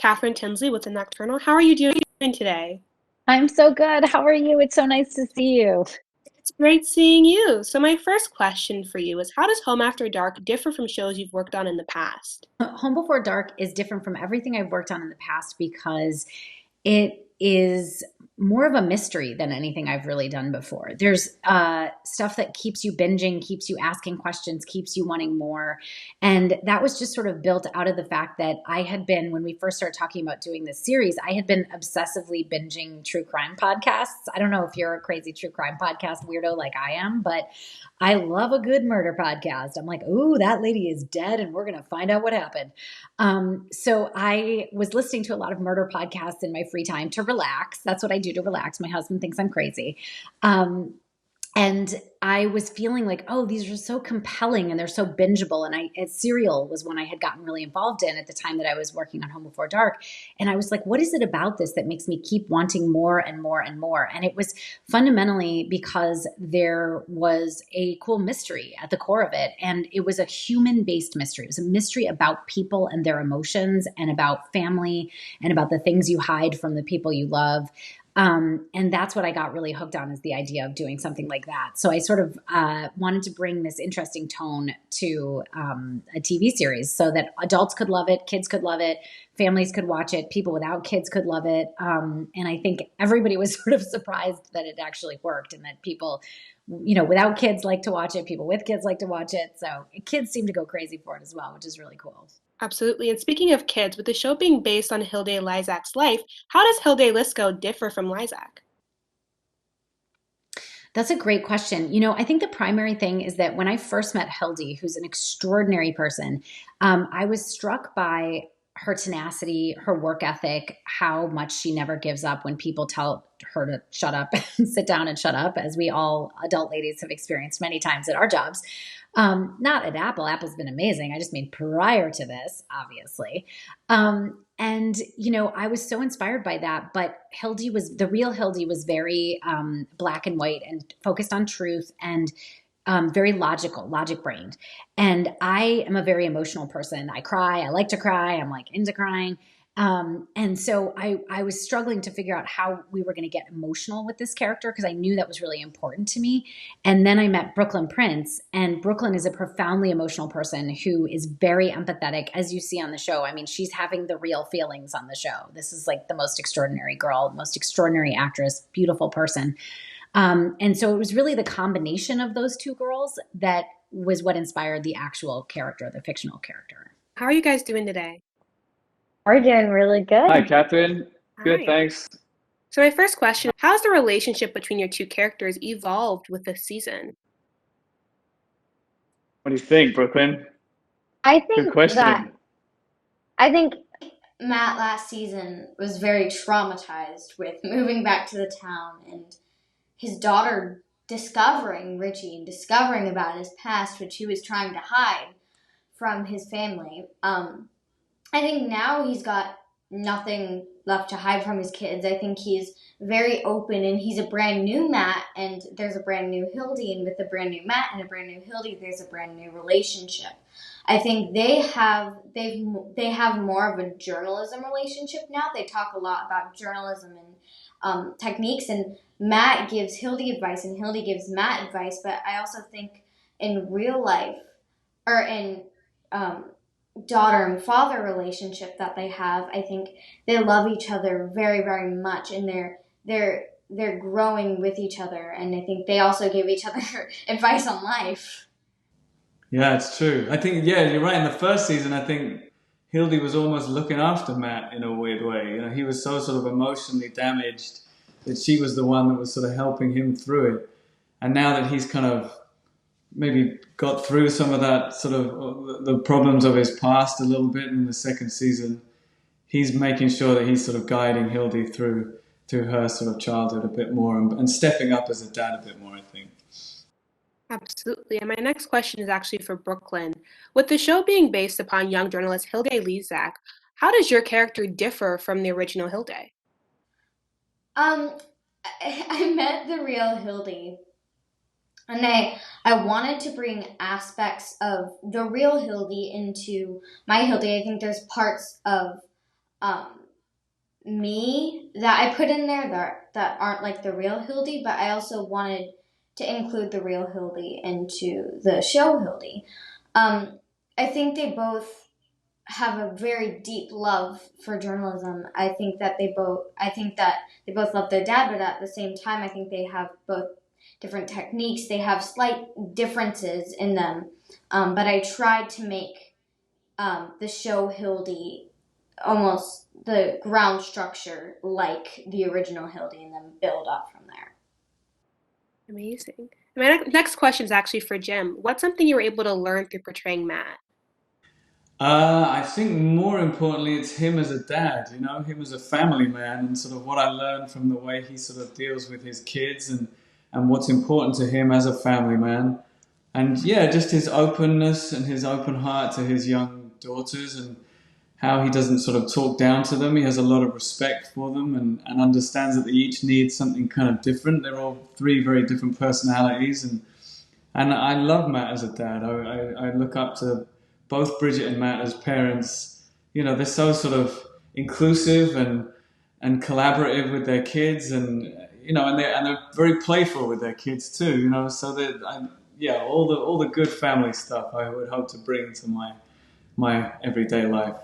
Catherine Tinsley with the Nocturnal. How are you doing today? I'm so good. How are you? It's so nice to see you. It's great seeing you. So my first question for you is how does Home After Dark differ from shows you've worked on in the past? Home Before Dark is different from everything I've worked on in the past because it is more of a mystery than anything I've really done before. There's stuff that keeps you binging, keeps you asking questions, keeps you wanting more. And that was just sort of built out of the fact that I had been, when we first started talking about doing this series, I had been obsessively binging true crime podcasts. I don't know if you're a crazy true crime podcast weirdo like I am, but I love a good murder podcast. I'm like, ooh, that lady is dead and we're going to find out what happened. So I was listening to a lot of murder podcasts in my free time to relax. That's what I do to relax. My husband thinks I'm crazy. Um, and I was feeling like, oh, these are so compelling and they're so bingeable. And Serial was one I had gotten really involved in at the time that I was working on Home Before Dark. And I was like, what is it about this that makes me keep wanting more and more and more? And it was fundamentally because there was a cool mystery at the core of it. And it was a human-based mystery. It was a mystery about people and their emotions and about family and about the things you hide from the people you love. And that's what I got really hooked on, is the idea of doing something like that. So I sort of wanted to bring this interesting tone to a TV series so that adults could love it, kids could love it, families could watch it, people without kids could love it. And I think everybody was sort of surprised that it actually worked and that people, without kids like to watch it, people with kids like to watch it. So kids seem to go crazy for it as well, which is really cool. Absolutely. And speaking of kids, with the show being based on Hilde Lyzak's life, how does Hilde Lisco differ from Lyzak? That's a great question. I think the primary thing is that when I first met Hildy, who's an extraordinary person, I was struck by her tenacity, her work ethic, how much she never gives up when people tell her to shut up and sit down and shut up, as we all adult ladies have experienced many times at our jobs. Not at Apple. Apple's been amazing. I just mean prior to this, obviously. I was so inspired by that. But the real Hildy was very black and white and focused on truth and very logic brained. And I am a very emotional person. I cry. I like to cry. I'm like into crying. And so I was struggling to figure out how we were going to get emotional with this character because I knew that was really important to me. And then I met Brooklyn Prince, and Brooklyn is a profoundly emotional person who is very empathetic, as you see on the show. I mean, she's having the real feelings on the show. This is like the most extraordinary girl, most extraordinary actress, beautiful person. And so it was really the combination of those two girls that was what inspired the actual character, the fictional character. How are you guys doing today? We're doing really Hi, good. Catherine. Good, Hi. thanks. So my first question, how's the relationship between your two characters evolved with this season? What do you think, Brooklyn? I Good think that question. I think Matt last season was very traumatized with moving back to the town and his daughter discovering Richie and discovering about his past, which he was trying to hide from his family. I think now he's got nothing left to hide from his kids. I think he's very open and he's a brand new Matt, and there's a brand new Hildy, and with a brand new Matt and a brand new Hildy, there's a brand new relationship. I think they have more of a journalism relationship now. They talk a lot about journalism and techniques, and Matt gives Hildy advice and Hildy gives Matt advice. But I also think in real life, or in daughter and father relationship that they have, I think they love each other very, very much, and they're growing with each other, and I think they also give each other advice on life. Yeah, it's true. I think, yeah, you're right. In the first season, I think Hildy was almost looking after Matt in a weird way. He was so sort of emotionally damaged that she was the one that was sort of helping him through it. And now that he's kind of maybe got through some of that sort of the problems of his past a little bit in the second season, he's making sure that he's sort of guiding Hildy through to her sort of childhood a bit more and stepping up as a dad a bit more, I think. Absolutely. And my next question is actually for Brooklyn. With the show being based upon young journalist Hilde Lyzak, how does your character differ from the original Hilde? Um, I met the real Hildy, and I wanted to bring aspects of the real Hildy into my Hildy. I think there's parts of um, me that I put in there that aren't like the real Hildy, but I also wanted to include the real Hildy into the show Hildy. I think they both have a very deep love for journalism. I think that they both love their dad, but at the same time, I think they have both different techniques. They have slight differences in them, but I tried to make the show Hildy almost the ground structure like the original Hildy, and then build up from there. Amazing. My next question is actually for Jim. What's something you were able to learn through portraying Matt? I think more importantly, it's him as a dad, him as a family man, and sort of what I learned from the way he sort of deals with his kids and what's important to him as a family man. And yeah, just his openness and his open heart to his young daughters, and how he doesn't sort of talk down to them. He has a lot of respect for them, and understands that they each need something kind of different. They're all three very different personalities, and I love Matt as a dad. I look up to both Bridget and Matt as parents. They're so sort of inclusive and collaborative with their kids, and they're very playful with their kids too. So that all the good family stuff I would hope to bring to my everyday life.